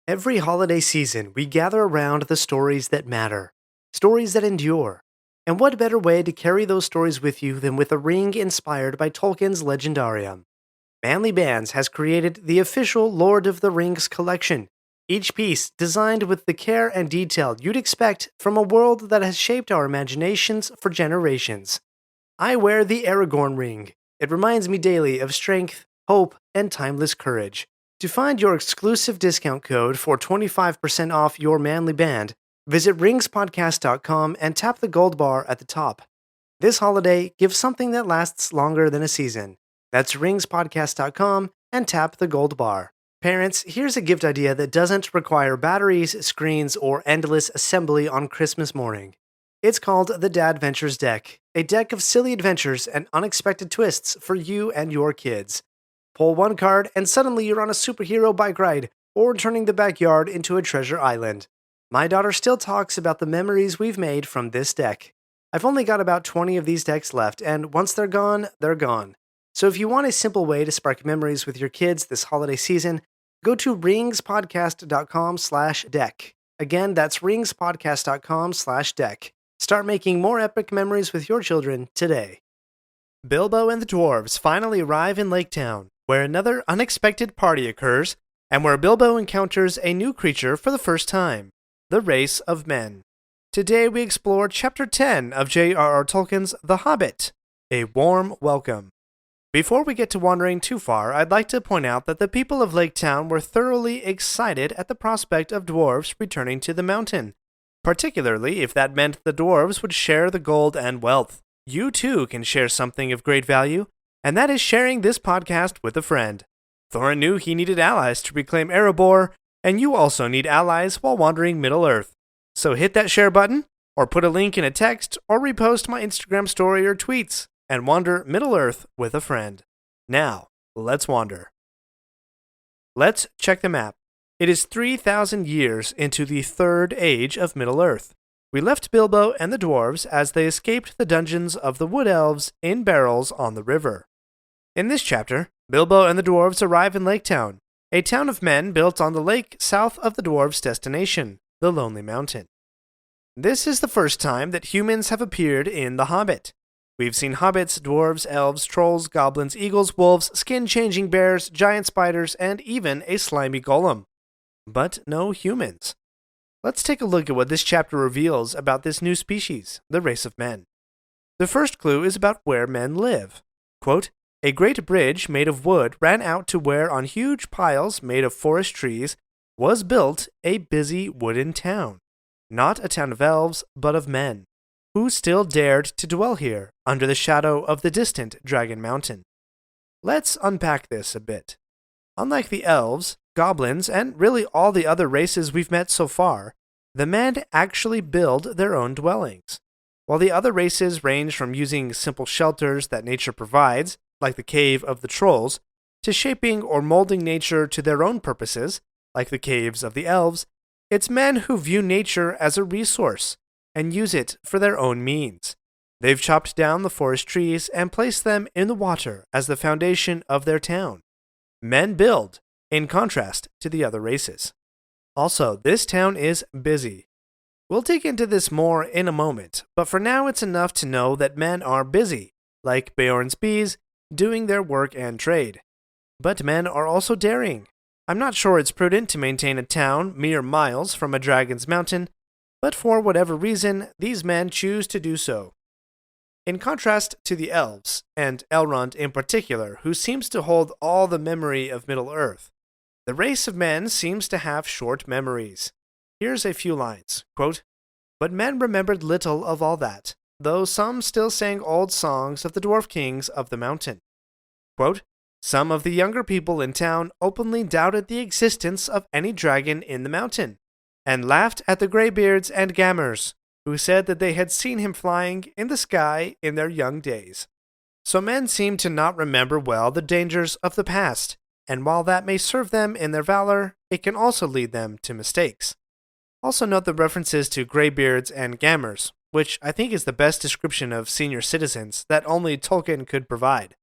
Every holiday season, we gather around the stories that matter, stories that endure. And what better way to carry those stories with you than with a ring inspired by Tolkien's Legendarium? Manly Bands has created the official Lord of the Rings collection, each piece designed with the care and detail you'd expect from a world that has shaped our imaginations for generations. I wear the Aragorn ring. It reminds me daily of strength, hope, and timeless courage. To find your exclusive discount code for 25% off your manly band, visit ringspodcast.com and tap the gold bar at the top. This holiday, give something that lasts longer than a season. That's ringspodcast.com and tap the gold bar. Parents, here's a gift idea that doesn't require batteries, screens, or endless assembly on Christmas morning. It's called the Dad Ventures deck, a deck of silly adventures and unexpected twists for you and your kids. Pull one card and suddenly you're on a superhero bike ride or turning the backyard into a treasure island. My daughter still talks about the memories we've made from this deck. I've only got about 20 of these decks left, and once they're gone, they're gone. So if you want a simple way to spark memories with your kids this holiday season, go to ringspodcast.com/deck. Again, that's ringspodcast.com/deck. Start making more epic memories with your children today. Bilbo and the dwarves finally arrive in Lake Town, where another unexpected party occurs, and where Bilbo encounters a new creature for the first time, the race of men. Today we explore Chapter 10 of JRR Tolkien's The Hobbit, A Warm Welcome. Before we get to wandering too far, I'd like to point out that the people of Lake Town were thoroughly excited at the prospect of dwarves returning to the mountain, particularly if that meant the dwarves would share the gold and wealth. You too can share something of great value, and that is sharing this podcast with a friend. Thorin knew he needed allies to reclaim Erebor, and you also need allies while wandering Middle-earth. So hit that share button, or put a link in a text, or repost my Instagram story or tweets, and wander Middle-earth with a friend. Now, let's wander. Let's check the map. It is 3,000 years into the Third Age of Middle-earth. We left Bilbo and the dwarves as they escaped the dungeons of the Wood Elves in barrels on the river. In this chapter, Bilbo and the dwarves arrive in Lake Town, a town of men built on the lake south of the dwarves' destination, the Lonely Mountain. This is the first time that humans have appeared in The Hobbit. We've seen hobbits, dwarves, elves, trolls, goblins, eagles, wolves, skin-changing bears, giant spiders, and even a slimy golem. But no humans. Let's take a look at what this chapter reveals about this new species, the race of men. The first clue is about where men live. Quote, "A great bridge made of wood ran out to where on huge piles made of forest trees was built a busy wooden town. Not a town of elves, but of men, who still dared to dwell here under the shadow of the distant Dragon Mountain." Let's unpack this a bit. Unlike the elves, goblins, and really all the other races we've met so far, the men actually build their own dwellings. While the other races range from using simple shelters that nature provides, like the cave of the trolls, to shaping or molding nature to their own purposes, like the caves of the elves, it's men who view nature as a resource and use it for their own means. They've chopped down the forest trees and placed them in the water as the foundation of their town. Men build, in contrast to the other races. Also, this town is busy. We'll dig into this more in a moment, but for now it's enough to know that men are busy, like Beorn's bees, doing their work and trade. But men are also daring. I'm not sure it's prudent to maintain a town mere miles from a dragon's mountain, but for whatever reason, these men choose to do so. In contrast to the elves, and Elrond in particular, who seems to hold all the memory of Middle-earth, the race of men seems to have short memories. Here's a few lines. Quote, "But men remembered little of all that, though some still sang old songs of the dwarf kings of the mountain." Quote, "Some of the younger people in town openly doubted the existence of any dragon in the mountain, and laughed at the greybeards and gammers, who said that they had seen him flying in the sky in their young days." So men seem to not remember well the dangers of the past, and while that may serve them in their valor, it can also lead them to mistakes. Also note the references to greybeards and gammers, which I think is the best description of senior citizens that only Tolkien could provide.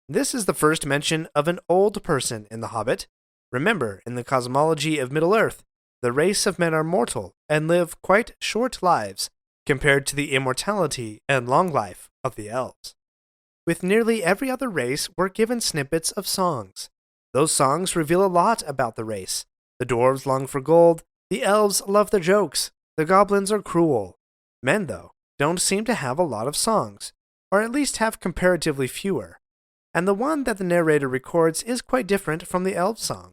This is the first mention of an old person in The Hobbit. Remember, in the cosmology of Middle-earth, the race of men are mortal and live quite short lives compared to the immortality and long life of the elves. With nearly every other race, we're given snippets of songs. Those songs reveal a lot about the race. The dwarves long for gold, the elves love their jokes, the goblins are cruel. Men, though, don't seem to have a lot of songs, or at least have comparatively fewer. And the one that the narrator records is quite different from the elf song.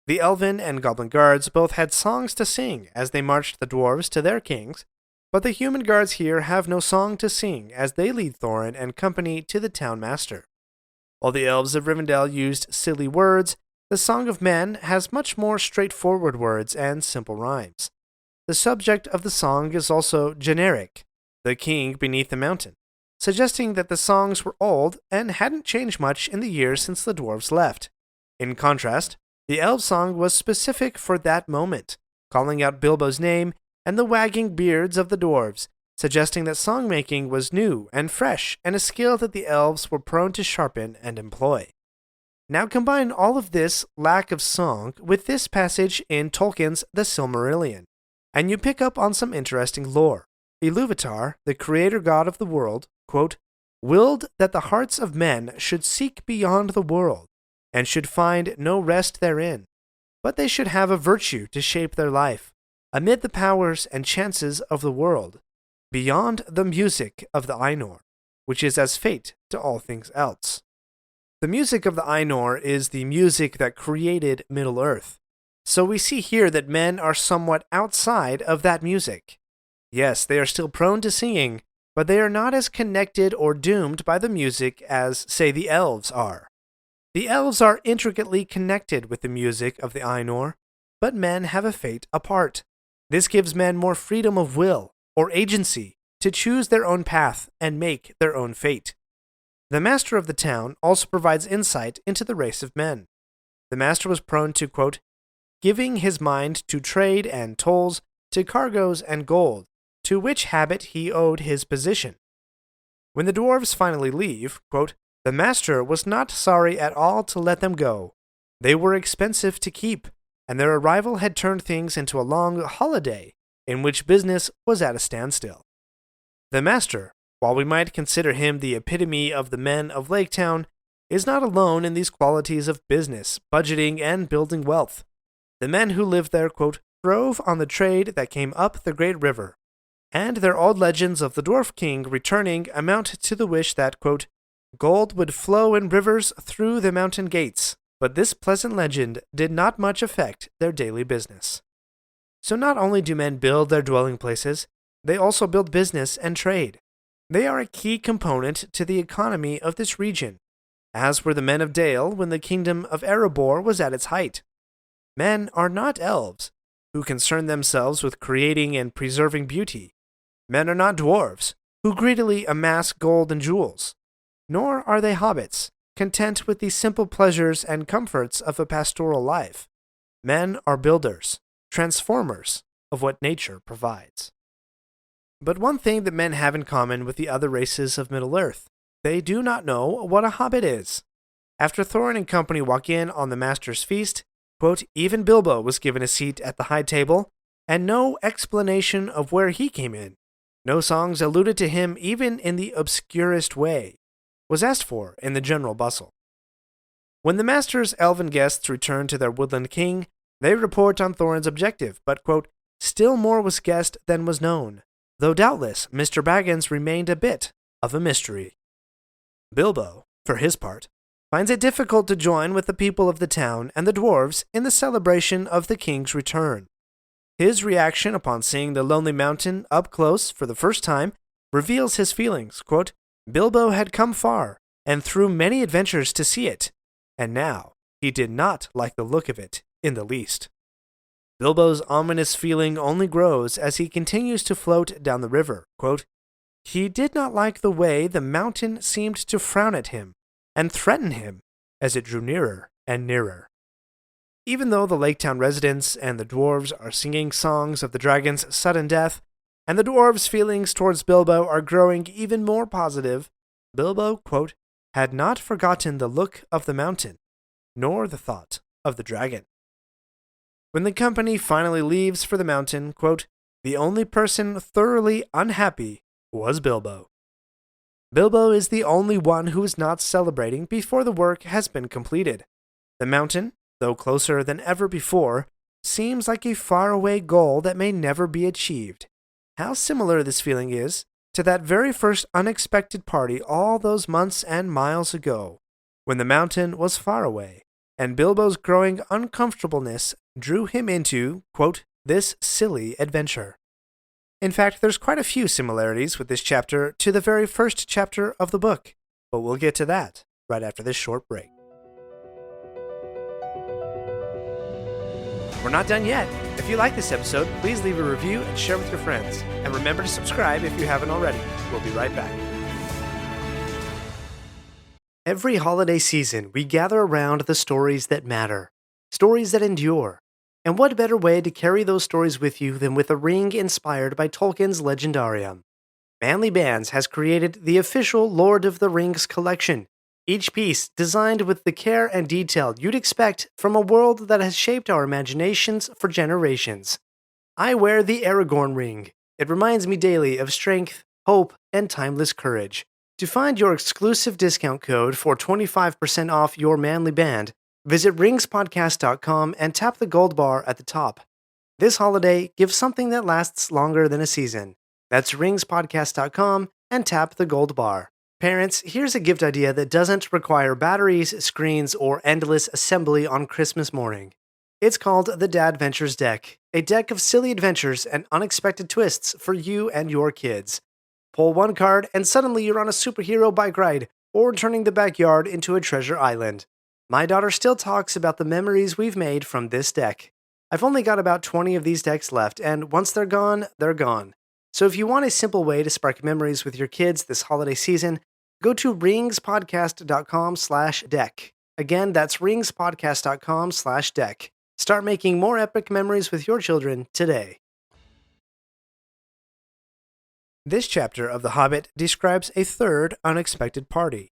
The elven and goblin guards both had songs to sing as they marched the dwarves to their kings, but the human guards here have no song to sing as they lead Thorin and company to the town master. While the elves of Rivendell used silly words, the Song of Men has much more straightforward words and simple rhymes. The subject of the song is also generic, the king beneath the mountain, suggesting that the songs were old and hadn't changed much in the years since the dwarves left. In contrast, the elf song was specific for that moment, calling out Bilbo's name and the wagging beards of the dwarves, suggesting that song-making was new and fresh and a skill that the elves were prone to sharpen and employ. Now combine all of this lack of song with this passage in Tolkien's The Silmarillion, and you pick up on some interesting lore. Ilúvatar, the creator god of the world, quote, willed that the hearts of men should seek beyond the world, and should find no rest therein, but they should have a virtue to shape their life, amid the powers and chances of the world, beyond the music of the Ainur, which is as fate to all things else. The music of the Ainur is the music that created Middle-earth, so we see here that men are somewhat outside of that music. Yes, they are still prone to singing, but they are not as connected or doomed by the music as, say, the elves are. The elves are intricately connected with the music of the Ainur, but men have a fate apart. This gives men more freedom of will, or agency, to choose their own path and make their own fate. The master of the town also provides insight into the race of men. The master was prone to, quote, giving his mind to trade and tolls, to cargoes and gold, to which habit he owed his position. When the dwarves finally leave, quote, the master was not sorry at all to let them go. They were expensive to keep, and their arrival had turned things into a long holiday in which business was at a standstill. The master, while we might consider him the epitome of the men of Lake Town, is not alone in these qualities of business, budgeting, and building wealth. The men who lived there, quote, throve on the trade that came up the great river, and their old legends of the dwarf king returning amount to the wish that, quote, gold would flow in rivers through the mountain gates, but this pleasant legend did not much affect their daily business. So not only do men build their dwelling places, they also build business and trade. They are a key component to the economy of this region, as were the men of Dale when the kingdom of Erebor was at its height. Men are not elves, who concern themselves with creating and preserving beauty. Men are not dwarves, who greedily amass gold and jewels. Nor are they hobbits, content with the simple pleasures and comforts of a pastoral life. Men are builders, transformers of what nature provides. But one thing that men have in common with the other races of Middle-earth, they do not know what a hobbit is. After Thorin and company walk in on the master's feast, quote, even Bilbo was given a seat at the high table, and no explanation of where he came in, no songs alluded to him even in the obscurest way, was asked for in the general bustle. When the master's elven guests return to their woodland king, they report on Thorin's objective, but, quote, still more was guessed than was known, though doubtless Mr. Baggins remained a bit of a mystery. Bilbo, for his part, finds it difficult to join with the people of the town and the dwarves in the celebration of the king's return. His reaction upon seeing the lonely mountain up close for the first time reveals his feelings, quote, Bilbo had come far, and through many adventures to see it, and now he did not like the look of it in the least. Bilbo's ominous feeling only grows as he continues to float down the river, quote, he did not like the way the mountain seemed to frown at him and threaten him as it drew nearer and nearer. Even though the Lake Town residents and the dwarves are singing songs of the dragon's sudden death, and the dwarves' feelings towards Bilbo are growing even more positive, Bilbo, quote, had not forgotten the look of the mountain, nor the thought of the dragon. When the company finally leaves for the mountain, quote, the only person thoroughly unhappy was Bilbo. Bilbo is the only one who is not celebrating before the work has been completed. The mountain, though closer than ever before, seems like a faraway goal that may never be achieved. How similar this feeling is to that very first unexpected party all those months and miles ago, when the mountain was far away, and Bilbo's growing uncomfortableness drew him into, quote, this silly adventure. In fact, there's quite a few similarities with this chapter to the very first chapter of the book, but we'll get to that right after this short break. We're not done yet. If you like this episode, please leave a review and share with your friends. And remember to subscribe if you haven't already. We'll be right back. Every holiday season, we gather around the stories that matter, stories that endure. And what better way to carry those stories with you than with a ring inspired by Tolkien's Legendarium? Manly Bands has created the official Lord of the Rings collection, each piece designed with the care and detail you'd expect from a world that has shaped our imaginations for generations. I wear the Aragorn ring. It reminds me daily of strength, hope, and timeless courage. To find your exclusive discount code for 25% off your Manly Band, visit ringspodcast.com and tap the gold bar at the top. This holiday, give something that lasts longer than a season. That's ringspodcast.com and tap the gold bar. Parents, here's a gift idea that doesn't require batteries, screens, or endless assembly on Christmas morning. It's called the Dad Ventures deck, a deck of silly adventures and unexpected twists for you and your kids. Pull one card and suddenly you're on a superhero bike ride or turning the backyard into a treasure island. My daughter still talks about the memories we've made from this deck. I've only got about 20 of these decks left, and once they're gone, they're gone. So if you want a simple way to spark memories with your kids this holiday season, go to ringspodcast.com/deck. Again, that's ringspodcast.com/deck. Start making more epic memories with your children today. This chapter of The Hobbit describes a third unexpected party.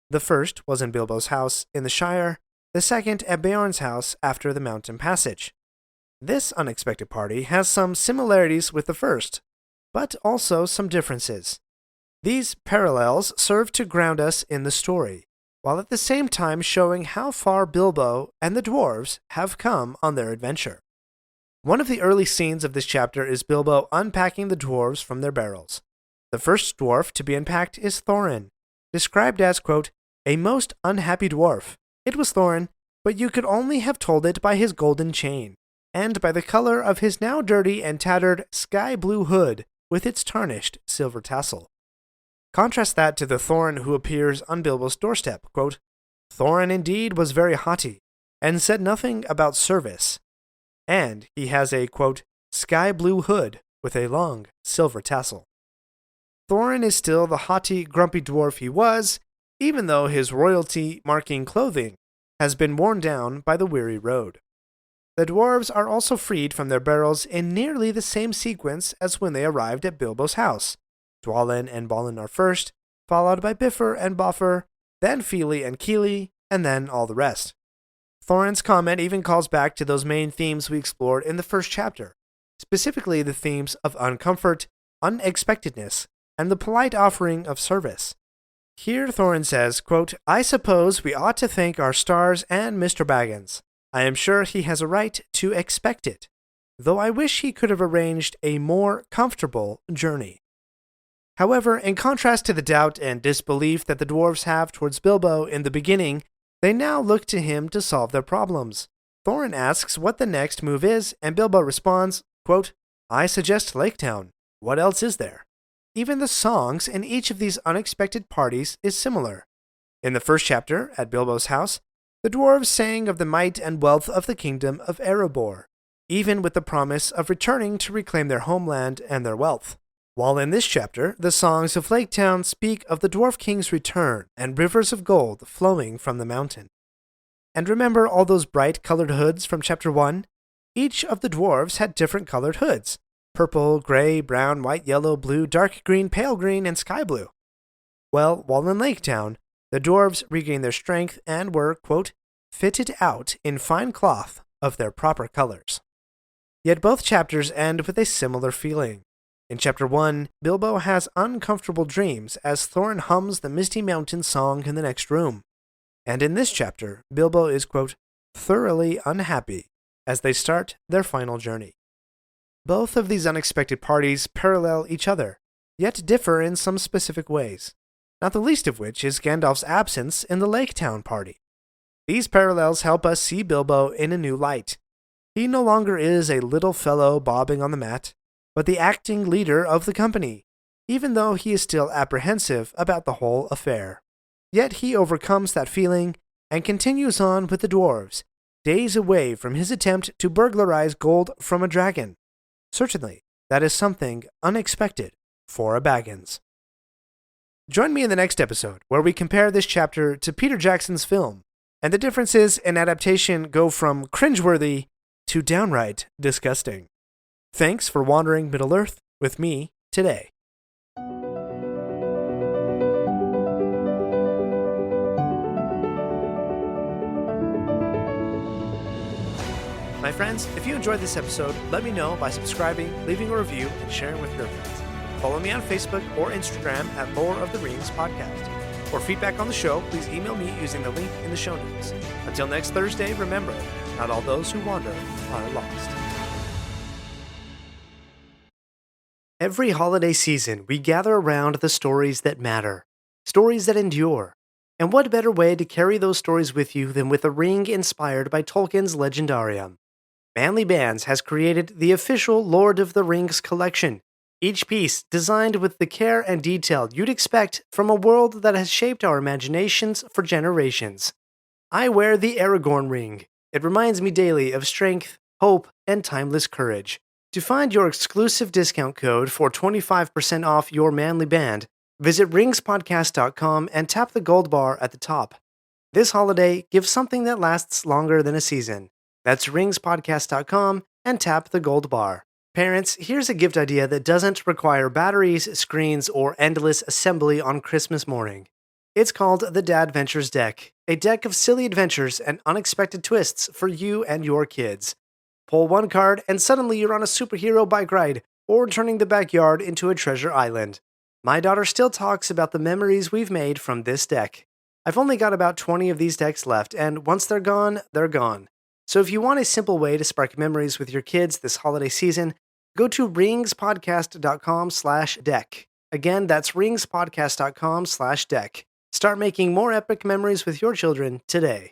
The first was in Bilbo's house in the Shire, the second at Beorn's house after the mountain passage. This unexpected party has some similarities with the first, but also some differences. These parallels serve to ground us in the story, while at the same time showing how far Bilbo and the dwarves have come on their adventure. One of the early scenes of this chapter is Bilbo unpacking the dwarves from their barrels. The first dwarf to be unpacked is Thorin, described as, quote, a most unhappy dwarf. It was Thorin, but you could only have told it by his golden chain, and by the color of his now dirty and tattered sky-blue hood with its tarnished silver tassel. Contrast that to the Thorin who appears on Bilbo's doorstep, quote, Thorin indeed was very haughty, and said nothing about service. And he has a, quote, sky-blue hood with a long silver tassel. Thorin is still the haughty, grumpy dwarf he was, even though his royalty-marking clothing has been worn down by the weary road. The dwarves are also freed from their barrels in nearly the same sequence as when they arrived at Bilbo's house. Dwalin and Balin are first, followed by Bifur and Bofur, then Fili and Kili, and then all the rest. Thorin's comment even calls back to those main themes we explored in the first chapter, specifically the themes of uncomfort, unexpectedness, and the polite offering of service. Here Thorin says, quote, I suppose we ought to thank our stars and Mr. Baggins. I am sure he has a right to expect it, though I wish he could have arranged a more comfortable journey. However, in contrast to the doubt and disbelief that the dwarves have towards Bilbo in the beginning, they now look to him to solve their problems. Thorin asks what the next move is, and Bilbo responds, quote, I suggest Lake Town. What else is there? Even the songs in each of these unexpected parties is similar. In the first chapter, at Bilbo's house, the dwarves sang of the might and wealth of the kingdom of Erebor, even with the promise of returning to reclaim their homeland and their wealth. While in this chapter, the songs of Lake Town speak of the dwarf king's return and rivers of gold flowing from the mountain. And remember all those bright-colored hoods from chapter 1? Each of the dwarves had different colored hoods: purple, gray, brown, white, yellow, blue, dark green, pale green, and sky blue. Well, while in Lake Town, the dwarves regained their strength and were, quote, fitted out in fine cloth of their proper colors. Yet both chapters end with a similar feeling. In Chapter 1, Bilbo has uncomfortable dreams as Thorin hums the Misty Mountain song in the next room. And in this chapter, Bilbo is, quote, thoroughly unhappy as they start their final journey. Both of these unexpected parties parallel each other, yet differ in some specific ways, not the least of which is Gandalf's absence in the Lake Town party. These parallels help us see Bilbo in a new light. He no longer is a little fellow bobbing on the mat, but the acting leader of the company, even though he is still apprehensive about the whole affair. Yet he overcomes that feeling and continues on with the dwarves, days away from his attempt to burglarize gold from a dragon. Certainly, that is something unexpected for a Baggins. Join me in the next episode, where we compare this chapter to Peter Jackson's film, and the differences in adaptation go from cringeworthy to downright disgusting. Thanks for wandering Middle-earth with me today. My friends, if you enjoyed this episode, let me know by subscribing, leaving a review, and sharing with your friends. Follow me on Facebook or Instagram at Lore of the Rings Podcast. For feedback on the show, please email me using the link in the show notes. Until next Thursday, remember, not all those who wander are lost. Every holiday season, we gather around the stories that matter, stories that endure. And what better way to carry those stories with you than with a ring inspired by Tolkien's Legendarium? Manly Bands has created the official Lord of the Rings collection, each piece designed with the care and detail you'd expect from a world that has shaped our imaginations for generations. I wear the Aragorn ring. It reminds me daily of strength, hope, and timeless courage. To find your exclusive discount code for 25% off your Manly Band, visit ringspodcast.com and tap the gold bar at the top. This holiday, give something that lasts longer than a season. That's ringspodcast.com and tap the gold bar. Parents, here's a gift idea that doesn't require batteries, screens, or endless assembly on Christmas morning. It's called the Dad Ventures deck, a deck of silly adventures and unexpected twists for you and your kids. Pull one card and suddenly you're on a superhero bike ride or turning the backyard into a treasure island. My daughter still talks about the memories we've made from this deck. I've only got about 20 of these decks left, and once they're gone, they're gone. So if you want a simple way to spark memories with your kids this holiday season, go to ringspodcast.com/deck. Again, that's ringspodcast.com/deck. Start making more epic memories with your children today.